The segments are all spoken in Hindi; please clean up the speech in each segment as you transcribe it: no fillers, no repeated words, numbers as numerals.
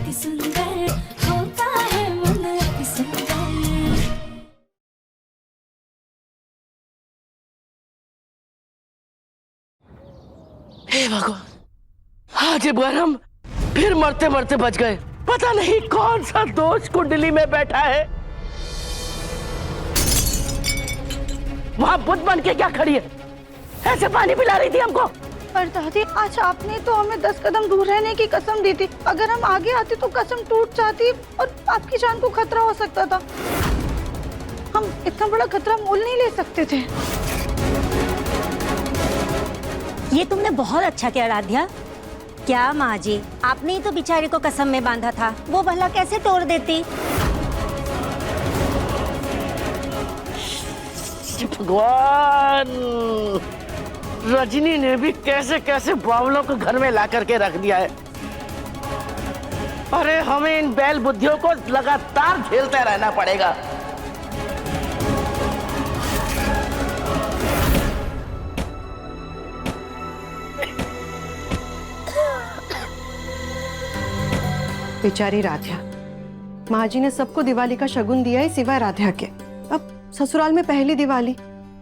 अति सुंदर होता है मन अति सुंदर। हे भगवान, आज एक बार हम फिर मरते मरते बच गए। पता नहीं कौन सा दोष कुंडली में बैठा है। वहां बुद्ध बन के क्या खड़ी है? ऐसे पानी पिला रही थी हमको। पर दादी, आज आपने तो हमें 10 कदम दूर रहने की कसम दी थी। अगर हम आगे आते तो कसम टूट जाती और आपकी जान को खतरा हो सकता था। हम इतना बड़ा खतरा मोल नहीं ले सकते थे। ये तुमने बहुत अच्छा किया राध्या। क्या माँ जी, आपने ही तो बेचारी को कसम में बांधा था, वो भला कैसे तोड़ देती? भगवान, रजनी ने भी कैसे कैसे बावलों को घर में ला करके रख दिया है। अरे हमें इन बैल बुद्धियों को लगातार झेलते रहना पड़ेगा। बेचारी राध्या, माँ जी ने सबको दिवाली का शगुन दिया है सिवाय राध्या के। अब ससुराल में पहली दिवाली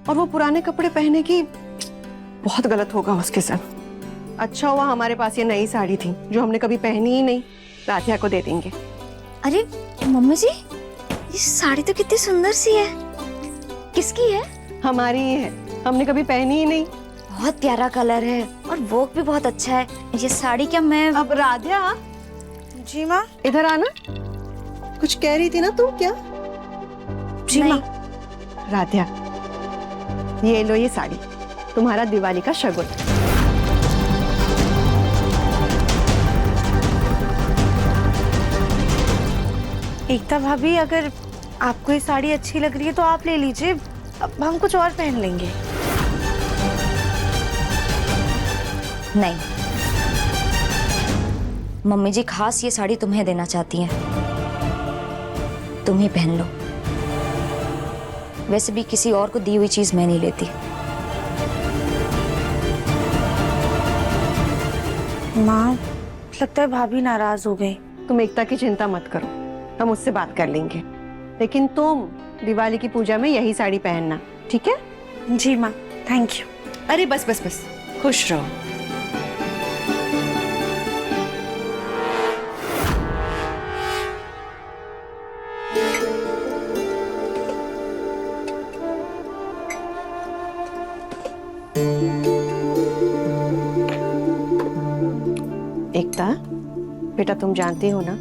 और वो पुराने कपड़े पहने की, बहुत गलत होगा उसके साथ। अच्छा हुआ हमारे पास ये नई साड़ी थी जो हमने कभी पहनी ही नहीं। राध्या को दे देंगे। अरे मम्मी जी, ये साड़ी तो कितनी सुंदर सी है। किसकी है? हमारी ही है, हमने कभी पहनी ही नहीं। बहुत प्यारा कलर है और वर्क भी बहुत अच्छा है। ये साड़ी क्या मैं... अब राध्या। जी माँ। इधर आना। कुछ कह रही थी ना तुम? क्या? जी माँ। राध्या, ये लो, ये साड़ी तुम्हारा दिवाली का शगुन। एकता भाभी, अगर आपको ये साड़ी अच्छी लग रही है तो आप ले लीजिए। अब हम कुछ और पहन लेंगे। नहीं, मम्मी जी खास ये साड़ी तुम्हें देना चाहती हैं। तुम ही पहन लो। वैसे भी किसी और को दी हुई चीज मैं नहीं लेती। माँ, लगता है भाभी नाराज हो गई। तुम एकता की चिंता मत करो, हम उससे बात कर लेंगे। लेकिन तुम दिवाली की पूजा में यही साड़ी पहनना, ठीक है? जी माँ, थैंक यू। अरे बस बस बस, खुश रहो। एकता बेटा, तुम जानती हो ना,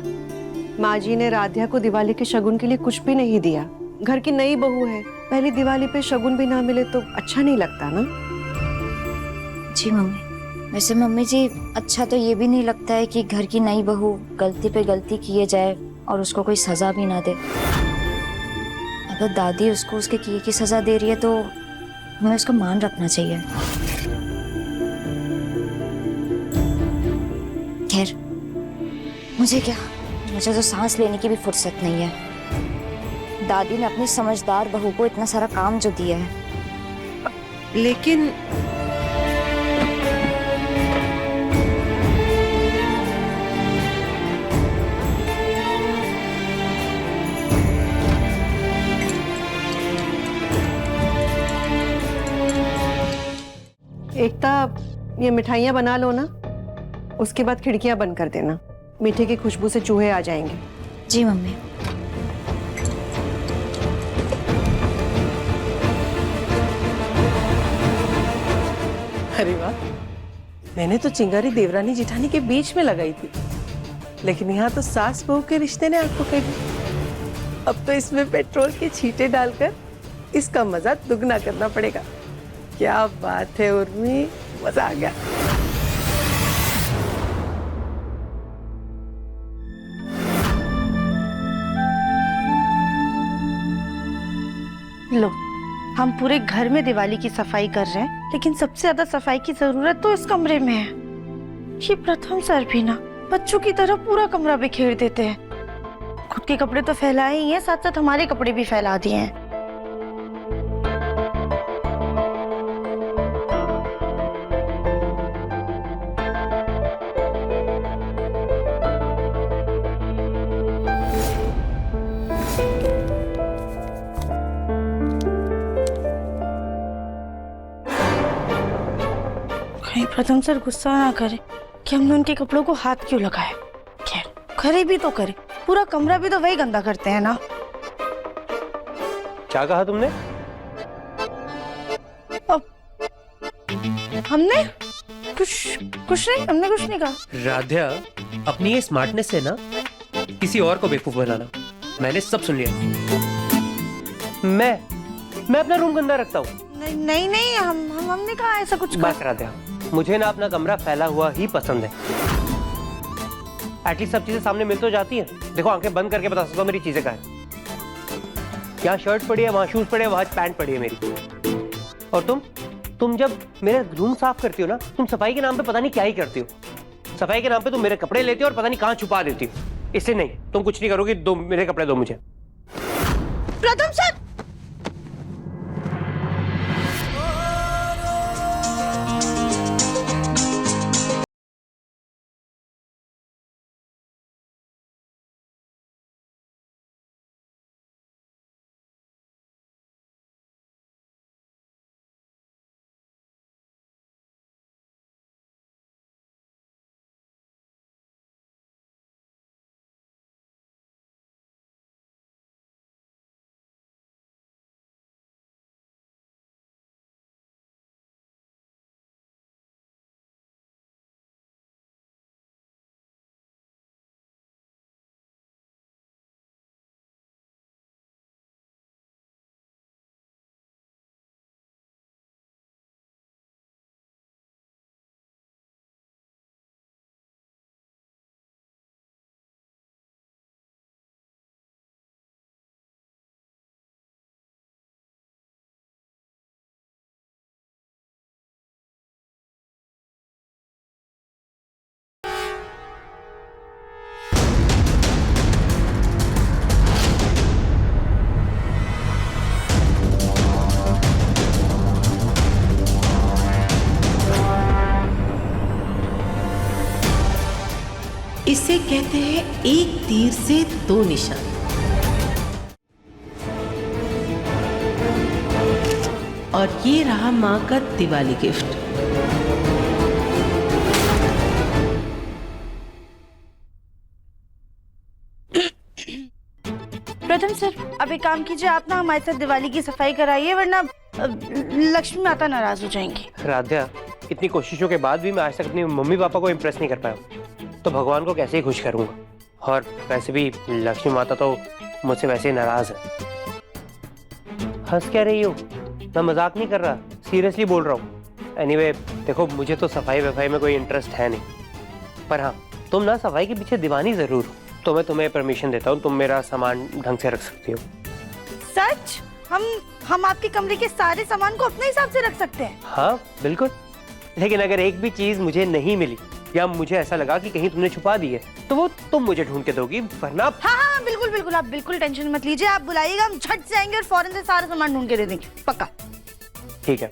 माँ जी ने राध्या को दिवाली के शगुन के लिए कुछ भी नहीं दिया। घर की नई बहू है, पहली दिवाली पे शगुन भी ना मिले तो अच्छा नहीं लगता ना। जी मम्मी। वैसे मम्मी जी, अच्छा तो ये भी नहीं लगता है कि घर की नई बहू गलती पे गलती किए जाए और उसको कोई सजा भी ना दे। अगर दादी उसको उसके किए की सजा दे रही है तो हमें उसका मान रखना चाहिए। खैर, मुझे क्या, मुझे तो सांस लेने की भी फुर्सत नहीं है। दादी ने अपनी समझदार बहू को इतना सारा काम जो दिया है। लेकिन एकता, ये मिठाइयाँ बना लो ना, उसके बाद खिड़कियाँ बंद कर देना। मीठे की खुशबू से चूहे आ जाएंगे। जी मम्मी। अरे वाह, मैंने तो चिंगारी देवरानी जिठानी के बीच में लगाई थी, लेकिन यहाँ तो सास बहू के रिश्ते ने आंख पकड़ ली। अब तो इसमें पेट्रोल के छींटे डालकर इसका मजा दुगना करना पड़ेगा। क्या बात है उर्मी, मजा आ गया। लो, हम पूरे घर में दिवाली की सफाई कर रहे हैं, लेकिन सबसे ज्यादा सफाई की जरूरत तो इस कमरे में है। ये प्रथम सर भी ना बच्चों की तरह पूरा कमरा बिखेर देते हैं। खुद के कपड़े तो फैलाए ही हैं, साथ साथ हमारे कपड़े भी फैला दिए हैं। प्रथम सर गुस्सा ना करे कि हमने उनके कपड़ों को हाथ क्यों लगाया। खैर करे भी तो करे, पूरा कमरा भी तो वही गंदा करते हैं ना। क्या कहा तुमने? हमने कुछ नहीं, हमने कुछ नहीं कहा। राध्या, अपनी ये स्मार्टनेस से ना किसी और को बेवकूफ बनाना। मैंने सब सुन लिया। मैं अपना रूम गंदा रखता हूँ? नहीं, हमने कहा ऐसा कुछ। बस राध्या, मुझे ना अपना कमरा फैला हुआ ही पसंद है। एटलीस्ट सब चीजें सामने मिल तो जाती हैं। देखो, आंखें बंद करके बता सकता हूँ मेरी चीजें कहाँ हैं। यहाँ शर्ट पड़ी है, वहाँ शूज पड़े हैं, वहाँ पैंट पड़ी है मेरी। और तुम जब मेरा रूम साफ करती हो ना, तुम सफाई के नाम पे पता नहीं क्या ही करती हो। सफाई के नाम पे तुम मेरे कपड़े लेती हो और पता नहीं कहाँ छुपा देती हो। इससे नहीं, तुम कुछ नहीं करोगी। दो मेरे कपड़े दो मुझे। प्रथम सर, इसे कहते हैं एक तीर से दो निशान। और ये रहा माँ का दिवाली गिफ्ट। प्रथम सर, अब एक काम कीजिए, आप ना हमारे साथ दिवाली की सफाई कराइए, वरना लक्ष्मी माता नाराज हो जाएंगी। राध्या, इतनी कोशिशों के बाद भी मैं आज तक अपनी मम्मी पापा को इम्प्रेस नहीं कर पाया, तो भगवान को कैसे ही खुश करूंगा। और वैसे भी लक्ष्मी माता तो मुझसे वैसे ही नाराज है। हंस क्या रही हो? मैं मजाक नहीं कर रहा, सीरियसली बोल रहा हूँ। एनीवे, देखो, मुझे तो सफाई वफाई में कोई इंटरेस्ट है नहीं, पर हाँ, तुम ना सफाई के पीछे दीवानी जरूर हो, तो मैं तुम्हें परमिशन देता हूँ। तुम मेरा सामान ढंग से रख सकती हो। सच? हम आपके कमरे के सारे सामान को अपने हिसाब से रख सकते हैं? हाँ बिल्कुल, लेकिन अगर एक भी चीज मुझे नहीं मिली या मुझे ऐसा लगा कि कहीं तुमने छुपा दी है, तो वो तुम मुझे ढूंढ के दोगी, वरना। हाँ, बिल्कुल, आप बिल्कुल टेंशन मत लीजिए। आप बुलाइएगा, हम झट से आएंगे और फौरन से सारा सामान ढूंढ के दे देंगे, पक्का। ठीक है।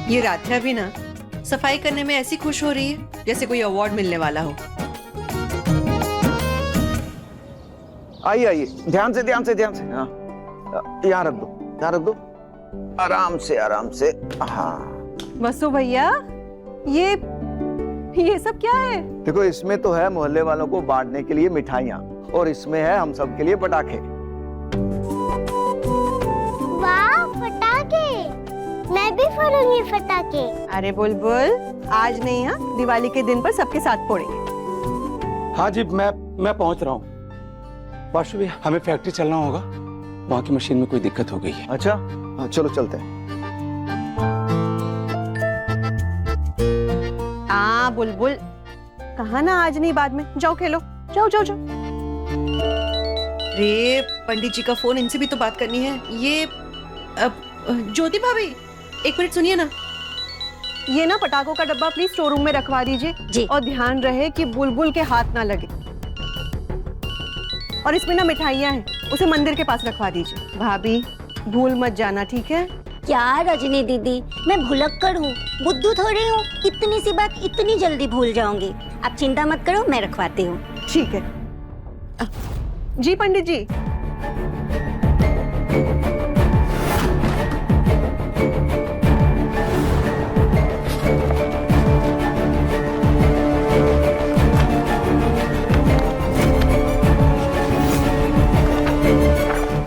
ये राध्या भी ना सफाई करने में ऐसी खुश हो रही है जैसे कोई अवार्ड मिलने वाला हो। आइए आइए, ध्यान से ध्यान से ध्यान से। हाँ, यहाँ रख दो, आराम से। हाँ वसु भैया, ये सब क्या है? देखो, इसमें तो है मोहल्ले वालों को बांटने के लिए मिठाइयाँ, और इसमें है हम सब के लिए पटाखे। वाह, पटाखे! मैं भी फोड़ूंगी पटाखे। अरे बुलबुल, आज नहीं, हाँ, दिवाली के दिन पर सबके साथ फोड़ेंगे। हाँ जी, मैं पहुंच रहा हूँ। बाशु भैया, हमें फैक्ट्री चलना होगा, वहाँ की मशीन में कोई दिक्कत हो गई है। अच्छा, हाँ, चलो चलते हैं। बुलबुल, कहा ना आज नहीं बाद में। जाओ खेलो, जाओ। रे पंडित जी का फोन, इनसे भी तो बात करनी है। ये ज्योति भाभी, एक मिनट सुनिए ना। ये ना पटाखों का डब्बा प्लीज स्टोर रूम में रखवा दीजिए जी। और ध्यान रहे कि बुलबुल के हाथ ना लगे। और इसमें ना मिठाइयाँ हैं, उसे मंदिर के पास रखवा दीजिए। भाभी भूल मत जाना, ठीक है? क्या रजनी दीदी, मैं भुलक्कड़ हूँ, बुद्धू थोड़ी हूँ। इतनी सी बात इतनी जल्दी भूल जाऊंगी। आप चिंता मत करो, मैं रखवाती हूँ। ठीक है। जी पंडित जी।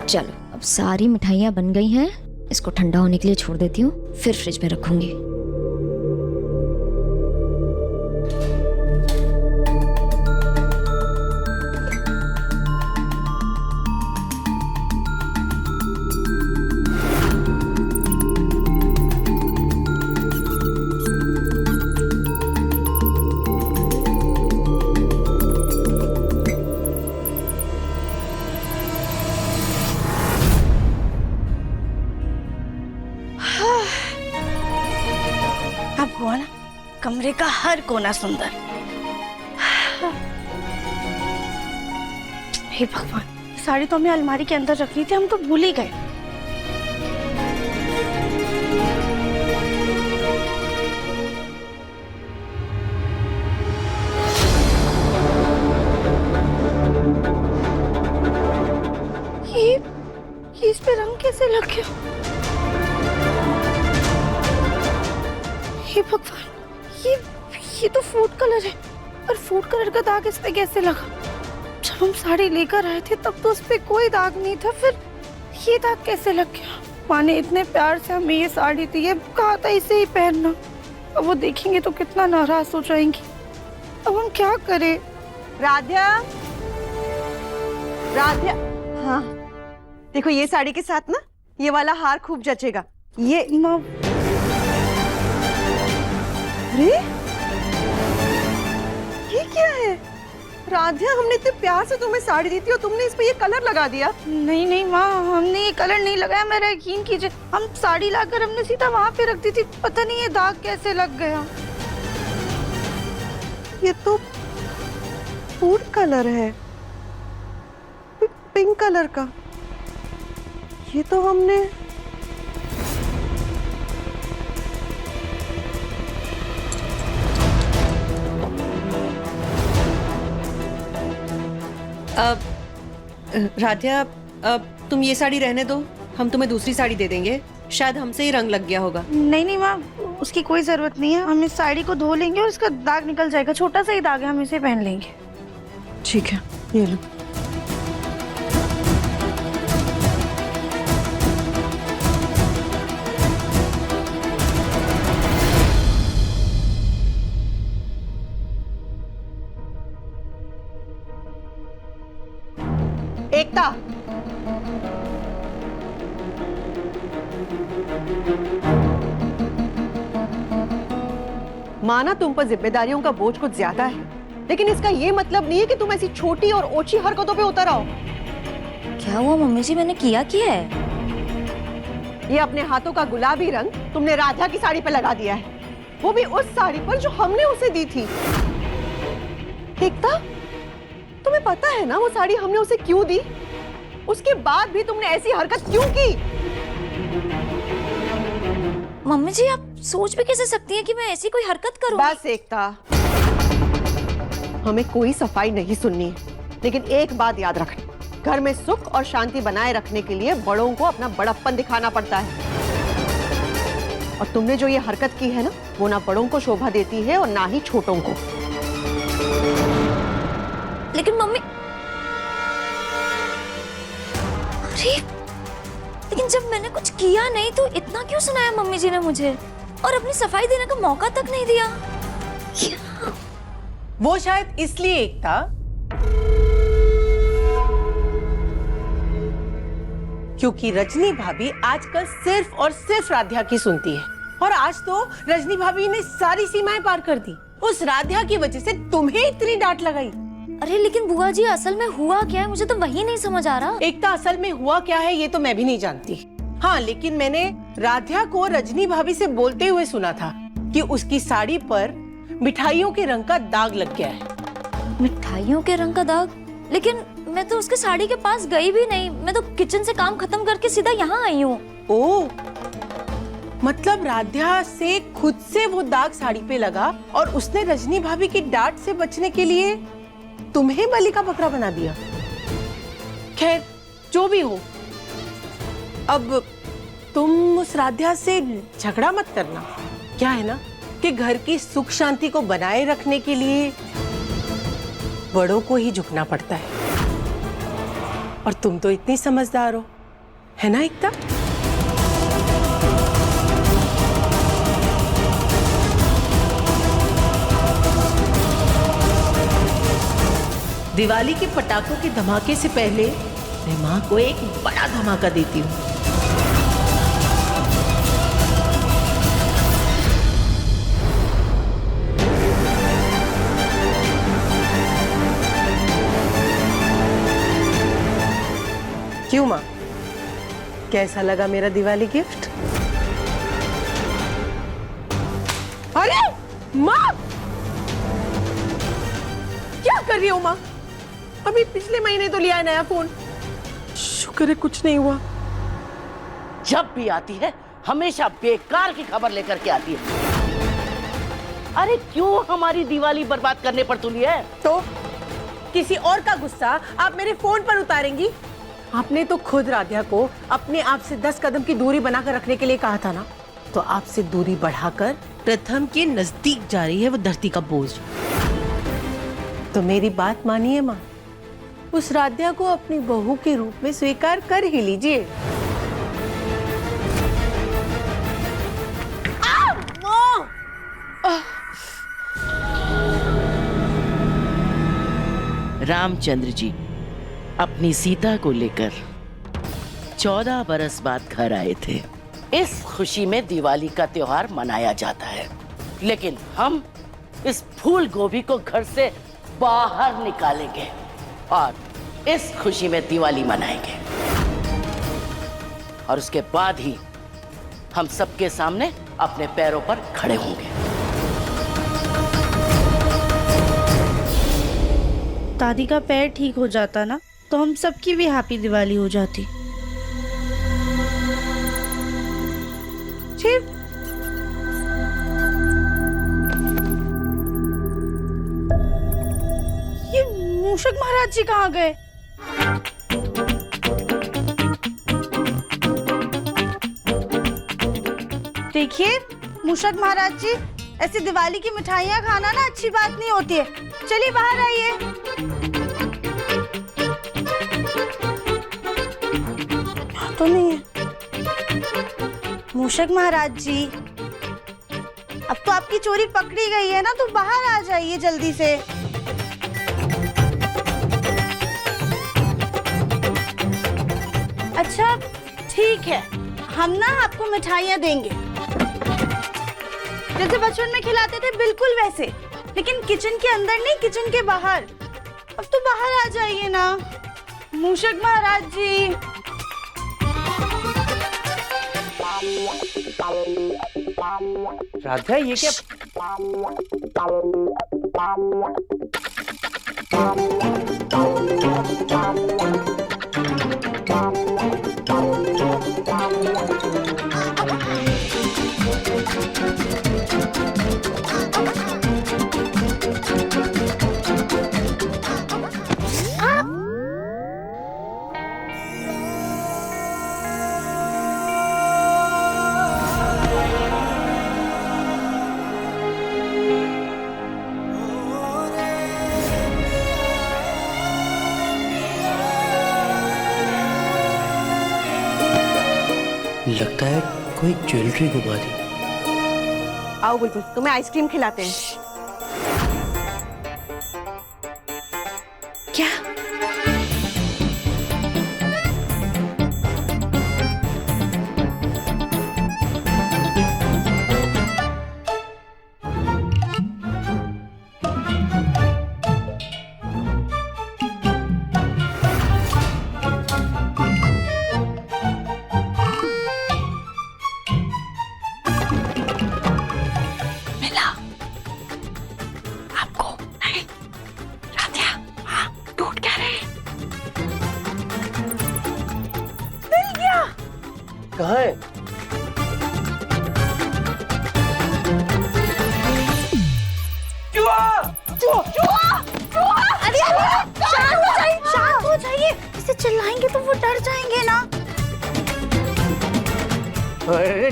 चलो अब सारी मिठाइयाँ बन गई हैं, इसको ठंडा होने के लिए छोड़ देती हूँ, फिर फ्रिज में रखूंगी। अब हुआ ना कमरे का हर कोना सुंदर। हे भगवान, साड़ी तो हमें अलमारी के अंदर रखनी थी, हम तो भूल ही गए। ये इस पे रंग कैसे लग गया? हे भगवान, ये तो फूड कलर है, और फूड कलर का दाग इस पे कैसे लगा? जब हम साड़ी लेकर आए थे तब तो उस पे कोई दाग नहीं था, फिर ये दाग कैसे लग गया? माँ ने इतने प्यार से हमें ये साड़ी दी है, कहा था इसे ही पहनना। अब वो देखेंगे तो कितना नाराज हो जाएंगी। अब हम क्या करें? राध्या, राध्या, हाँ देखो ये साड़ी के साथ ना ये वाला हार खूब जचेगा। ये माँ, अरे ये क्या है? राध्या, हमने इतने प्यार से तुम्हें साड़ी दी थी और तुमने इस पे ये कलर लगा दिया। नहीं माँ, हमने ये कलर नहीं लगाया, मेरा यकीन कीजिए। हम साड़ी लाकर हमने सीधा वहाँ पे रख दी थी, पता नहीं ये दाग कैसे लग गया। ये तो फूड कलर है, पिंक कलर का। ये तो हमने राध्या, तुम ये साड़ी रहने दो, हम तुम्हें दूसरी साड़ी दे देंगे, शायद हमसे ही रंग लग गया होगा। नहीं माँ, उसकी कोई जरूरत नहीं है। हम इस साड़ी को धो लेंगे और इसका दाग निकल जाएगा, छोटा सा ही दाग है, हम इसे पहन लेंगे। ठीक है, ये लो। एकता, माना तुम पर जिम्मेदारियों का बोझ कुछ ज्यादा है, लेकिन इसका ये मतलब नहीं है कि तुम ऐसी छोटी और ओछी हरकतों पे उतर आओ। क्या हुआ मम्मी जी, मैंने किया है? ये अपने हाथों का गुलाबी रंग तुमने राधा की साड़ी पे लगा दिया है, वो भी उस साड़ी पर जो हमने उसे दी थी। एकता, तुम्हें पता है ना वो साड़ी हमने उसे क्यों दी? उसके बाद भी तुमने ऐसी हरकत क्यों की? मम्मी जी, आप सोच भी कैसे सकती हैं कि मैं ऐसी कोई हरकत करूं? बस एकता, हमें कोई सफाई नहीं सुननी है, लेकिन एक बात याद रखना, घर में सुख और शांति बनाए रखने के लिए बड़ों को अपना बड़प्पन दिखाना पड़ता है। और तुमने जो ये हरकत की है ना, वो ना बड़ों को शोभा देती है और ना ही छोटों को। लेकिन मम्मी, अरे लेकिन जब मैंने कुछ किया नहीं तो इतना क्यों सुनाया मम्मी जी ने मुझे, और अपनी सफाई देने का मौका तक नहीं दिया? क्या? वो शायद इसलिए एकता, क्योंकि रजनी भाभी आजकल सिर्फ और सिर्फ राध्या की सुनती है, और आज तो रजनी भाभी ने सारी सीमाएं पार कर दी। उस राध्या की वजह से तुम्हें इतनी डांट लगाई। अरे लेकिन बुआ जी असल में हुआ क्या है, मुझे तो वही नहीं समझ आ रहा। एकता, असल में हुआ क्या है ये तो मैं भी नहीं जानती। हाँ, लेकिन मैंने राध्या को रजनी भाभी से बोलते हुए सुना था कि उसकी साड़ी पर मिठाइयों के रंग का दाग लग गया है। मिठाइयों के रंग का दाग? लेकिन मैं तो उसके साड़ी के पास गई भी नहीं, मैं तो किचन से काम खत्म करके सीधा यहाँ आई हूँ। ओह, मतलब राध्या से खुद से वो दाग साड़ी पे लगा और उसने रजनी भाभी की डांट से बचने के लिए तुम्हें बलि का बकरा बना दिया। खैर, जो भी हो, अब तुम उस राध्या से झगड़ा मत करना। क्या है ना कि घर की सुख शांति को बनाए रखने के लिए बड़ों को ही झुकना पड़ता है। और तुम तो इतनी समझदार हो, है ना एकता? दिवाली के पटाखों के धमाके से पहले मैं माँ को एक बड़ा धमाका देती हूँ। क्यों माँ, कैसा लगा मेरा दिवाली गिफ्ट? अरे माँ, क्या कर रही हो माँ? अभी पिछले महीने तो लिया है नया फोन। शुक्र है कुछ नहीं हुआ। जब भी आती है हमेशा बेकार की खबर लेकर के आती है। अरे क्यों हमारी दिवाली बर्बाद करने पर तुली है? तो किसी और का गुस्सा आप मेरे फोन पर उतारेंगी? आपने तो खुद राध्या को अपने आप से 10 कदम की दूरी बनाकर रखने के लिए कहा था ना, तो आपसे दूरी बढ़ाकर प्रथम के नजदीक जा रही है वो धरती का बोझ। तो मेरी बात मानिए माँ, उस राध्या को अपनी बहू के रूप में स्वीकार कर ही लीजिए। रामचंद्र जी अपनी सीता को लेकर 14 बरस बाद घर आए थे। इस खुशी में दिवाली का त्योहार मनाया जाता है, लेकिन हम इस फूल गोभी को घर से बाहर निकालेंगे और इस खुशी में दिवाली मनाएंगे। और उसके बाद ही हम सबके सामने अपने पैरों पर खड़े होंगे। दादी का पैर ठीक हो जाता ना, तो हम सबकी भी हैप्पी दिवाली हो जाती। ये मूषक महाराज जी कहाँ गए? देखिए मूषक महाराज जी, ऐसी दिवाली की मिठाइयाँ खाना ना अच्छी बात नहीं होती है। चलिए बाहर आइए। तो नहीं है मूषक महाराज जी, अब तो आपकी चोरी पकड़ी गई है ना, तो बाहर आ जाइए जल्दी से। अच्छा ठीक है, हम ना आपको मिठाइयाँ देंगे जैसे बचपन में खिलाते थे, बिल्कुल वैसे, लेकिन किचन के अंदर नहीं, किचन के बाहर। अब तो बाहर आ जाइए ना मूषक महाराज जी। राधा, ये क्या? लगता है कोई ज्वेलरी गुमा दी। आओ बुलबुल, तुम्हें आइसक्रीम खिलाते हैं। क्या? है। शांत हो जाइए, इसे चिल्लाएंगे तो वो डर जाएंगे ना। अरे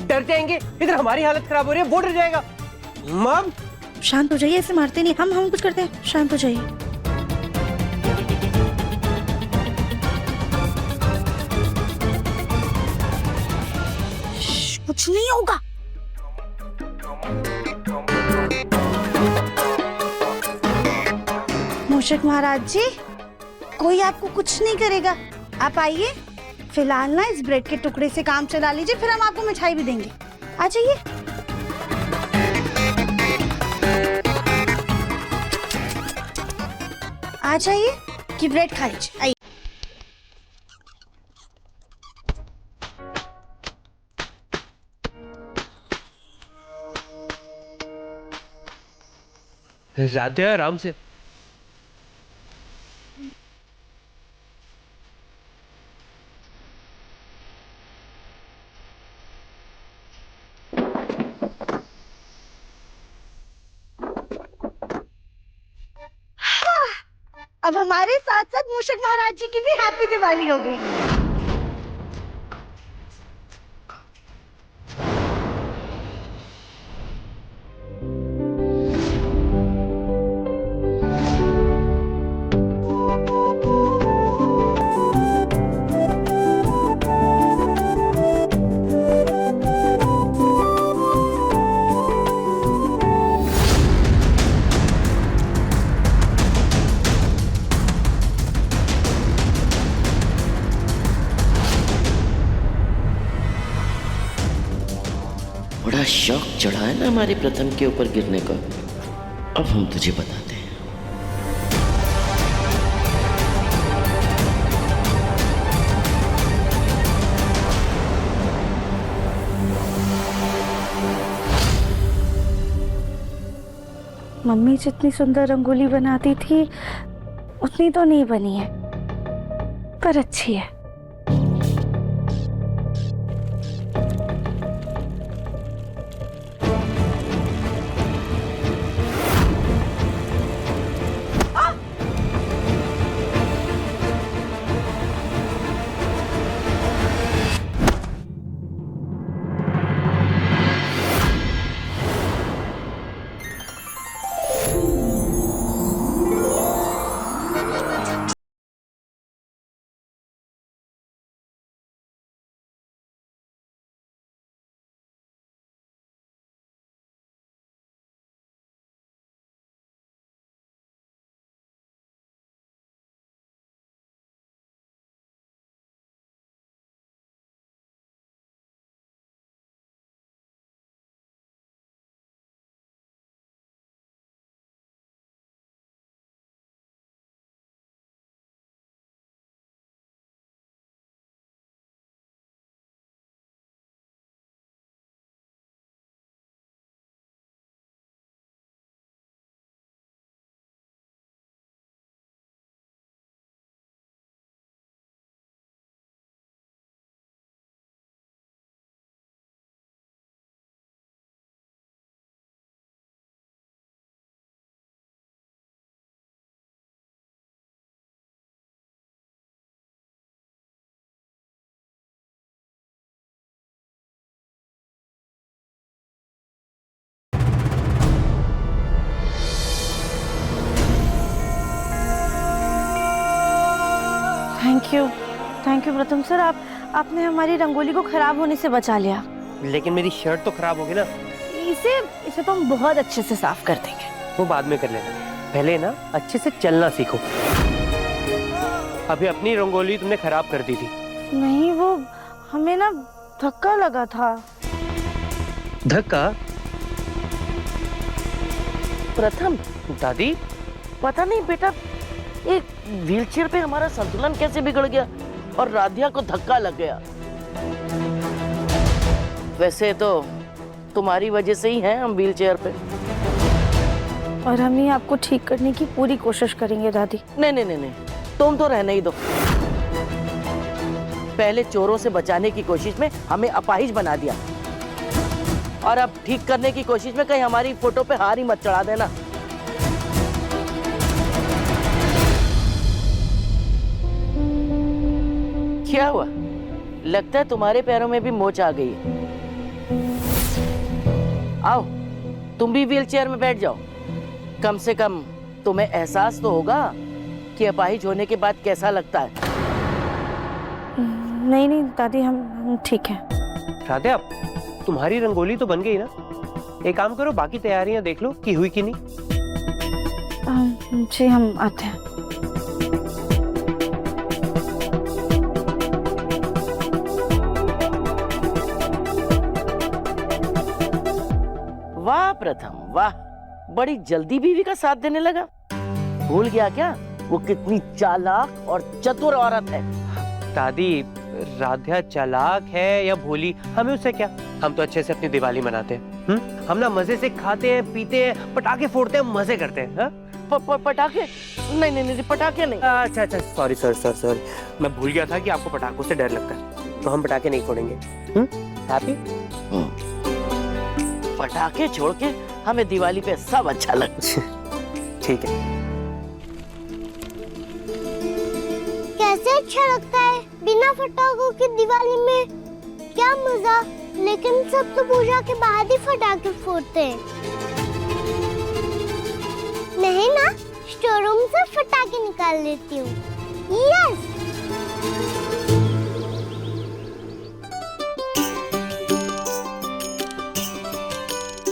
डर जाएंगे, इधर हमारी हालत खराब हो रही है, वो डर जाएगा। मम शांत हो जाइए, ऐसे मारते नहीं, हम कुछ करते हैं। शांत हो जाइए। कुछ नहीं होगा। मूषक महाराज जी, कोई आपको कुछ नहीं करेगा। आप आइए, फिलहाल ना इस ब्रेड के टुकड़े से काम चला लीजिए, फिर हम आपको मिठाई भी देंगे। आ जाइए। आ जाइए कि ब्रेड खा लीजिए। आइए। राधे आराम से। अब हमारे साथ साथ मूषक महाराज जी की भी हैप्पी दिवाली हो गई। बड़ा शौक चढ़ा है ना हमारे प्रथम के ऊपर गिरने का। अब हम तुझे बताते हैं। मम्मी जितनी सुंदर रंगोली बनाती थी उतनी तो नहीं बनी है, पर अच्छी है। थैंक यू प्रथम सर, आपने हमारी रंगोली को खराब होने से बचा लिया। लेकिन मेरी शर्ट तो खराब होगी ना। इसे तो हम बहुत अच्छे से साफ कर देंगे। वो बाद में कर लेना, पहले ना अच्छे से चलना सीखो। अभी अपनी रंगोली तुमने खराब कर दी थी। नहीं, वो हमें ना धक्का लगा था। धक्का? प्रथम, दादी पता नहीं बेटा, एक व्हीलचेयर पे हमारा संतुलन कैसे बिगड़ गया और राधिया को धक्का लग गया। वैसे तो तुम्हारी वजह से ही हैं हम व्हीलचेयर पे। और हम ही आपको ठीक करने की पूरी कोशिश करेंगे दादी। नहीं, तुम तो रहने ही दो। पहले चोरों से बचाने की कोशिश में हमें अपाहिज बना दिया, और अब ठीक करने की कोशिश में कहीं हमारी फोटो पे हार ही मत चढ़ा देना। क्या हुआ? लगता है तुम्हारे पैरों में भी मोच आ गई है। आओ, तुम भी व्हील चेयर में बैठ जाओ। कम से कम तुम्हें एहसास तो होगा कि अपाहिज होने के बाद कैसा लगता है। नहीं नहीं दादी, हम ठीक हैं। राधे, तुम्हारी रंगोली तो बन गई ना? एक काम करो, बाकी तैयारियां देख लो कि हुई कि नहीं। जी हम आते हैं। वाह प्रथम, वाह, बड़ी जल्दी बीवी का साथ देने लगा। भूल गया क्या वो कितनी चालाक और चतुर औरत है? दादी, राध्या चालाक है या भोली, हमें उससे क्या? हम तो अच्छे से अपनी दिवाली मनाते हैं। हम ना मजे से खाते हैं, पीते हैं, पटाखे फोड़ते हैं, मजे करते हैं। पटाखे? नहीं नहीं नहीं, पटाखे नहीं। अच्छा अच्छा, सॉरी सर, सॉरी, मैं भूल गया था कि आपको पटाखों से डर लगता है, तो हम पटाखे नहीं फोड़ेंगे। हैप्पी? पटाखे छोड़ के हमें दिवाली पे सब अच्छा लगता है। ठीक है। कैसे अच्छा लगता है बिना पटाखों की दिवाली में, क्या मजा। लेकिन सब तो पूजा के बाद ही पटाखे फोड़ते हैं। नहीं ना, स्टोर रूम से पटाखे निकाल लेती हूँ। यस।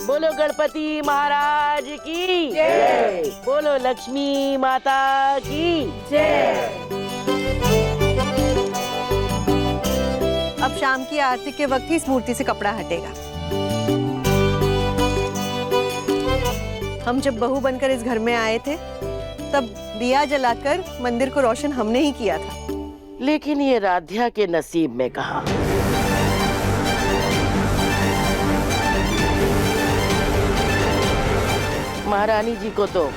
बोलो गणपति महाराज की जय। बोलो लक्ष्मी माता की जय। अब शाम की आरती के वक्त ही इस मूर्ति से कपड़ा हटेगा। हम जब बहू बनकर इस घर में आए थे, तब दिया जलाकर मंदिर को रोशन हमने ही किया था। लेकिन ये राध्या के नसीब में कहा। महारानी जी को तो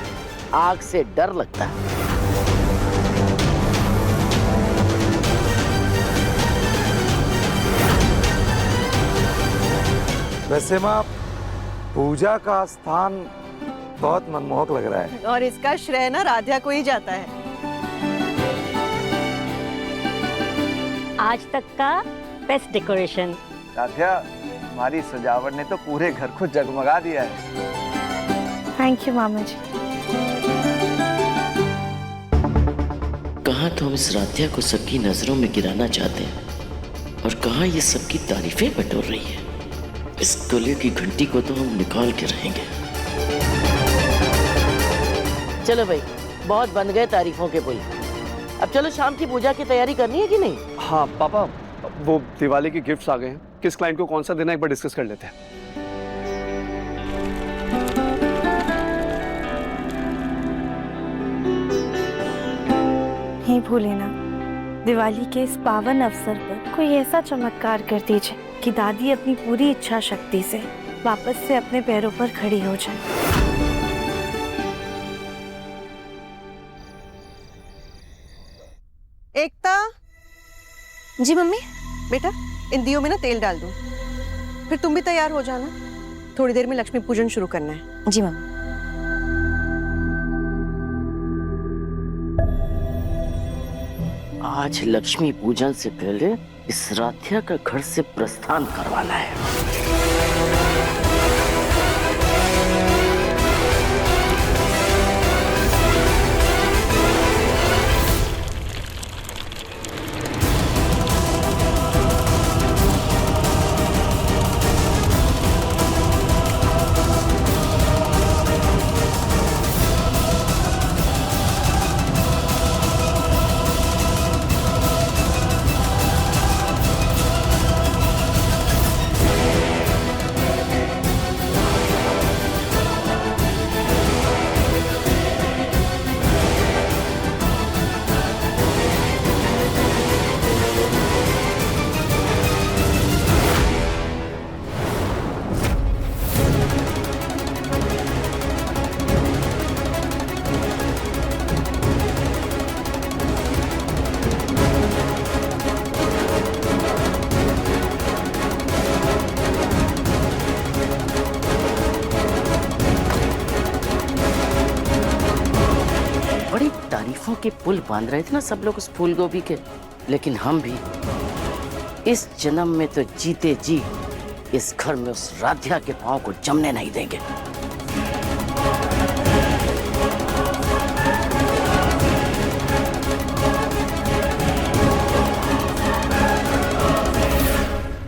आग से डर लगता है। वैसे माँ, पूजा का स्थान बहुत मनमोहक लग रहा है, और इसका श्रेय ना राध्या को ही जाता है। आज तक का बेस्ट डेकोरेशन। राध्या, हमारी सजावट ने तो पूरे घर को जगमगा दिया है। थैंक यू मामा जी। कहाँ तो हम इस राध्या को सबकी नजरों में गिराना चाहते हैं, और कहाँ ये सबकी तारीफें बटोर रही है। इस गले की घंटी को तो हम निकाल के रहेंगे। चलो भाई, बहुत बन गए तारीफों के पुल। अब चलो शाम की पूजा की तैयारी करनी है कि नहीं? हाँ पापा, वो दिवाली के गिफ्ट्स आ गए हैं, किस क्लाइंट को कौन सा देना है एक बार डिस्कस कर लेते हैं। नहीं भूले ना, दिवाली के इस पावन अवसर पर कोई ऐसा चमत्कार कर दीजिए कि दादी अपनी पूरी इच्छा शक्ति से वापस से अपने पैरों पर खड़ी हो जाए। एकता। जी मम्मी। बेटा, इन दियों में ना तेल डाल दूं, फिर तुम भी तैयार हो जाना। थोड़ी देर में लक्ष्मी पूजन शुरू करना है। जी मम्मी। आज लक्ष्मी पूजन से पहले इस राध्या का घर से प्रस्थान करवाना है। के पुल बांध रहे थे ना सब लोग उस फूल गोभी के, लेकिन हम भी इस जन्म में तो जीते जी इस घर में उस राधिया के पांव को जमने नहीं देंगे।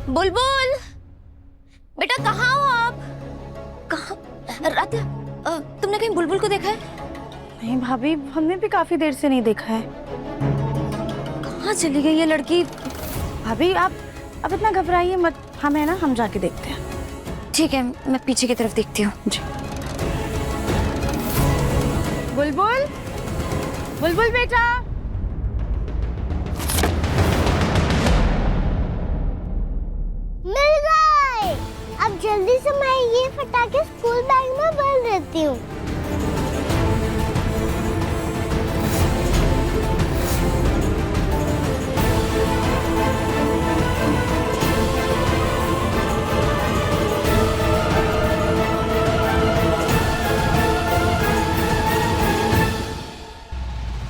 बुलबुल बेटा, कहाँ हो आप? कहाँ? राधिया, तुमने कहीं बुलबुल को देखा है? नहीं भाभी, हमने भी काफी देर से नहीं देखा है। कहाँ चली गई ये लड़की? भाभी आप अब इतना घबराइए मत, हम है ना, हम जाके देखते हैं। ठीक है, मैं पीछे की तरफ देखती हूँ। जी। बुलबुल, बुलबुल बेटा। मिल गए। अब जल्दी से मैं ये पटाखे स्कूल बैग में भर देती हूँ।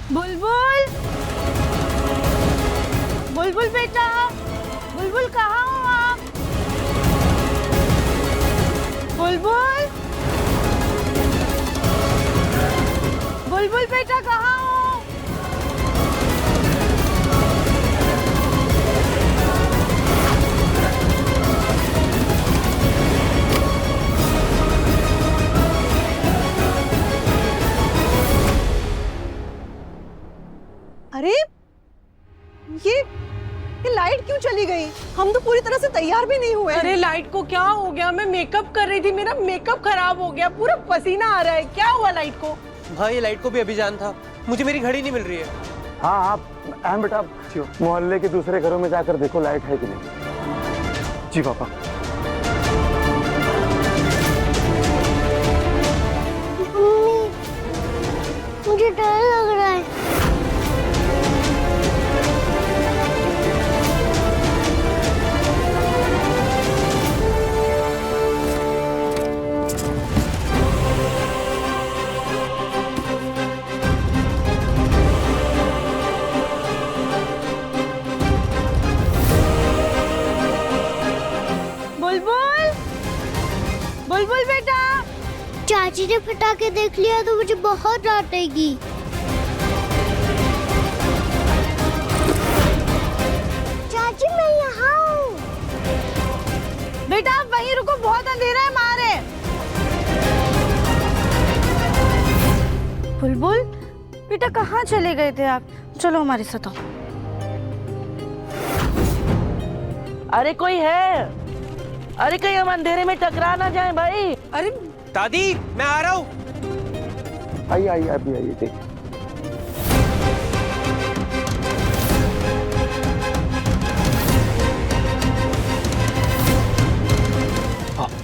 बुलबुल, बुलबुल बेटा, बुलबुल कहाँ हो आप? बुलबुल, बुलबुल बेटा कहाँ हो? अरे ये लाइट क्यों चली गई? हम तो पूरी तरह से तैयार भी नहीं हुए। अरे लाइट को क्या हो गया? मैं मेकअप कर रही थी, मेरा मेकअप खराब हो गया, पूरा पसीना आ रहा है। क्या हुआ लाइट को? हाँ, ये लाइट को भी अभी जान था, मुझे मेरी घड़ी नहीं मिल रही है। हाँ आप बेटा, मोहल्ले के दूसरे घरों में जाकर देखो लाइट है कि नहीं। जी पापा। मुझे डर लग रहा है। बुलबुल, बुलबुल बेटा। चाची ने पटाखे देख लिया तो मुझे बहुत डांटेगी। चाची मैं यहाँ हूँ। बेटा आप वहीं रुको, बहुत अंधेरा है मारे। बुलबुल बेटा कहाँ चले गए थे आप? चलो हमारे साथ आओ। अरे कोई है? अरे कहीं हम अंधेरे में टकरा ना जाएं भाई। अरे दादी, मैं आ रहा हूँ। आइए आइए, अभी आइए देखिए।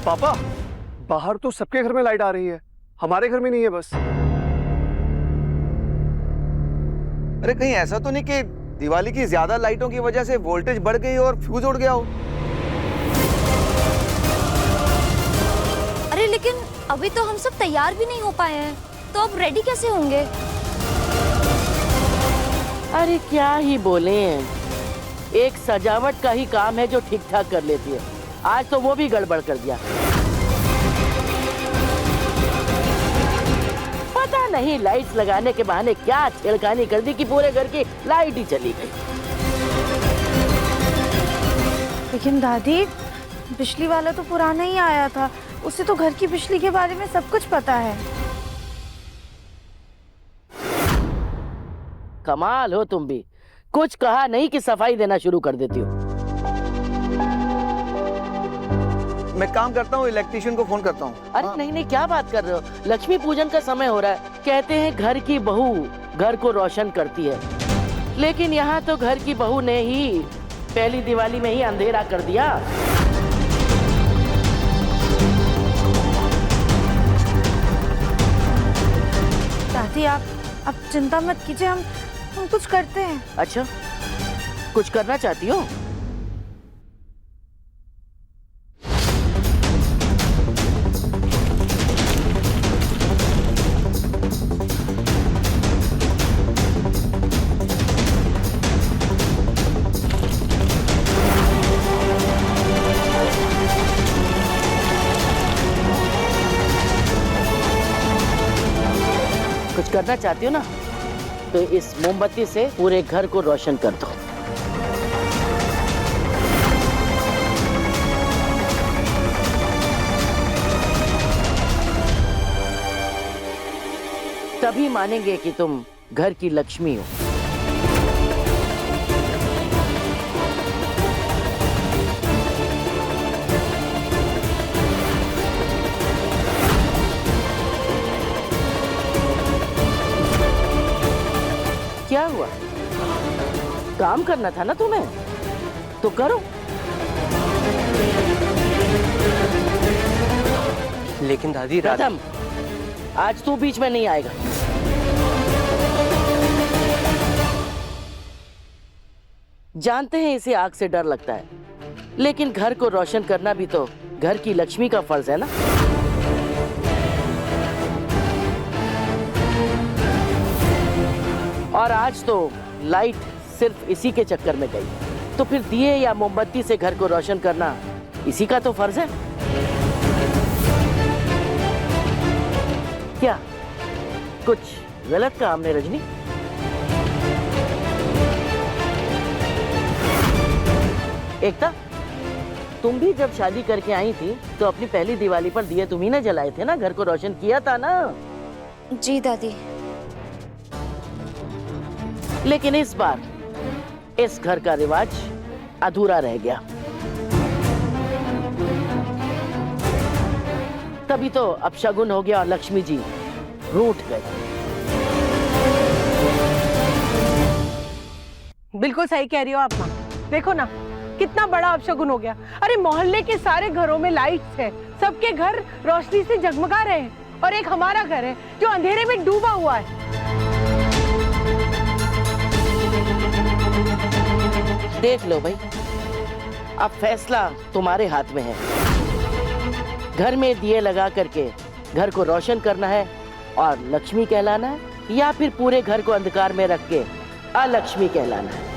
पापा, बाहर तो सबके घर में लाइट आ रही है, हमारे घर में नहीं है बस। अरे कहीं ऐसा तो नहीं कि दिवाली की ज्यादा लाइटों की वजह से वोल्टेज बढ़ गई और फ्यूज उड़ गया हो? अरे लेकिन अभी तो हम सब तैयार भी नहीं हो पाए हैं, तो अब रेडी कैसे होंगे? अरे क्या ही बोले, एक सजावट का ही काम है जो ठीक ठाक कर लेती है, आज तो वो भी गड़बड़ कर दिया। पता नहीं लाइट्स लगाने के बहाने क्या छेड़खानी कर दी कि पूरे घर की लाइट ही चली गई। लेकिन दादी, बिजली वाला तो पुराना ही आया था, उसे तो घर की बिजली के बारे में सब कुछ पता है। कमाल हो तुम भी, कुछ कहा नहीं कि सफाई देना शुरू कर देती हो। मैं काम करता हूँ, इलेक्ट्रिशियन को फोन करता हूँ। अरे नहीं नहीं, क्या बात कर रहे हो? लक्ष्मी पूजन का समय हो रहा है, कहते हैं घर की बहू घर को रोशन करती है, लेकिन यहाँ तो घर की बहू ने ही पहली दिवाली में ही अंधेरा कर दिया। दादी आप चिंता मत कीजिए, हम कुछ करते हैं। अच्छा, कुछ करना चाहती हो? करना चाहती हो ना, तो इस मोमबत्ती से पूरे घर को रोशन कर दो। तभी मानेंगे कि तुम घर की लक्ष्मी हो। क्या हुआ? काम करना था ना तुम्हें, तो करो। लेकिन दादी प्रथम, आज तू बीच में नहीं आएगा। जानते हैं इसे आग से डर लगता है, लेकिन घर को रोशन करना भी तो घर की लक्ष्मी का फर्ज है ना। और आज तो लाइट सिर्फ इसी के चक्कर में गई, तो फिर दिए या मोमबत्ती से घर को रोशन करना इसी का तो फर्ज है। क्या कुछ गलत कहा हमने रजनी? एकता, तुम भी जब शादी करके आई थी तो अपनी पहली दिवाली पर दिए तुम ही ने जलाए थे ना, घर को रोशन किया था ना। जी दादी। लेकिन इस बार इस घर का रिवाज अधूरा रह गया। तभी तो अपशगुन हो गया और लक्ष्मी जी रूठ गए। बिल्कुल सही कह रही हो आप माँ। देखो ना कितना बड़ा अपशगुन हो गया। अरे मोहल्ले के सारे घरों में लाइट्स है, सबके घर रोशनी से जगमगा रहे हैं, और एक हमारा घर है जो अंधेरे में डूबा हुआ है। देख लो भाई, अब फैसला तुम्हारे हाथ में है। घर में दिए लगा करके घर को रोशन करना है और लक्ष्मी कहलाना है, या फिर पूरे घर को अंधकार में रख के अलक्ष्मी कहलाना है।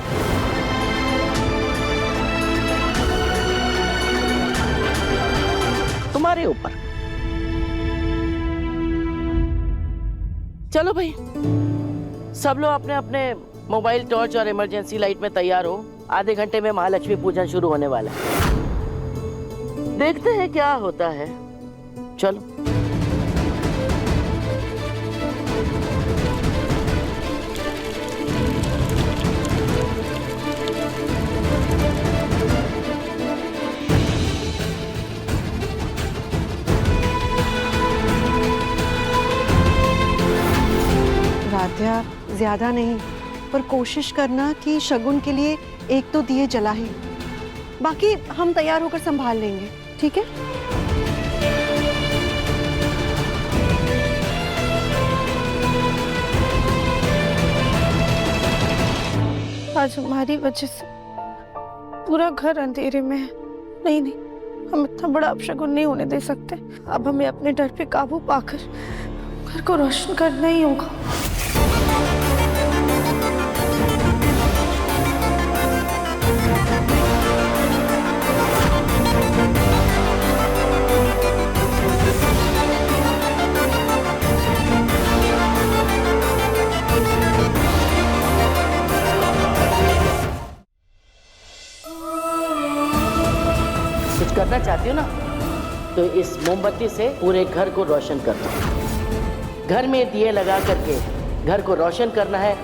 तुम्हारे ऊपर। चलो भाई, सब लोग अपने अपने मोबाइल टॉर्च और इमरजेंसी लाइट में तैयार हो। आधे घंटे में महालक्ष्मी पूजन शुरू होने वाला है। देखते हैं क्या होता है। चलो। राध्या, ज्यादा नहीं, पर कोशिश करना कि शगुन के लिए एक तो दिए जला ही, बाकी हम तैयार होकर संभाल लेंगे, ठीक है? आज हमारी वजह से पूरा घर अंधेरे में है। नहीं नहीं, हम इतना बड़ा अपशगुन नहीं होने दे सकते। अब हमें अपने डर पे काबू पाकर घर को रोशन करना ही होगा। करना चाहती हो ना, तो इस मोमबत्ती से पूरे घर को रोशन कर दो। घर में दिए लगा करके घर को रोशन करना है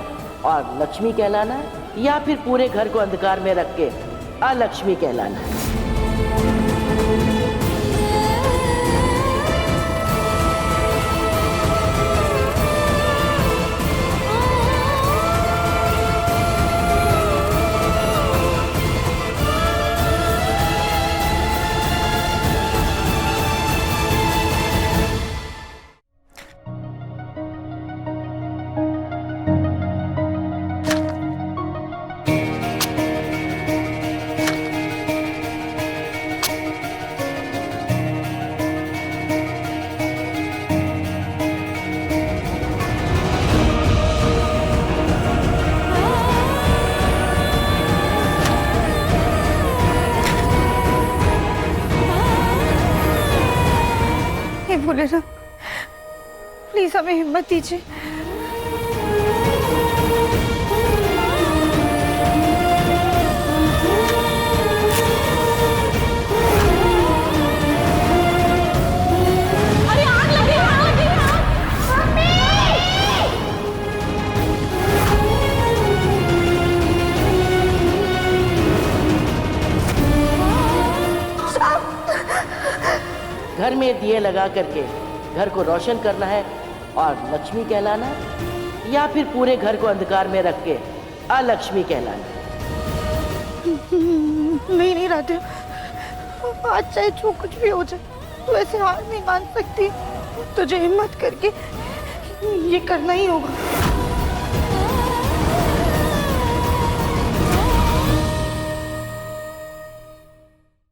और लक्ष्मी कहलाना है, या फिर पूरे घर को अंधकार में रख के अलक्ष्मी कहलाना है। हे भोलेनाथ, प्लीज हमें हिम्मत दीजिए। घर में दिए लगा करके घर को रोशन करना है और लक्ष्मी कहलाना है, या फिर पूरे घर को अंधकार में रख के अलक्ष्मी कहलाना है? नहीं नहीं राधे, आज चाहे जो कुछ भी हो जाए तो ऐसे हार नहीं मान सकती। तुझे हिम्मत करके ये करना ही होगा।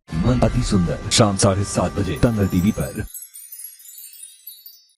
मन अति सुंदर शाम 7:30 बजे तंगल टीवी पर।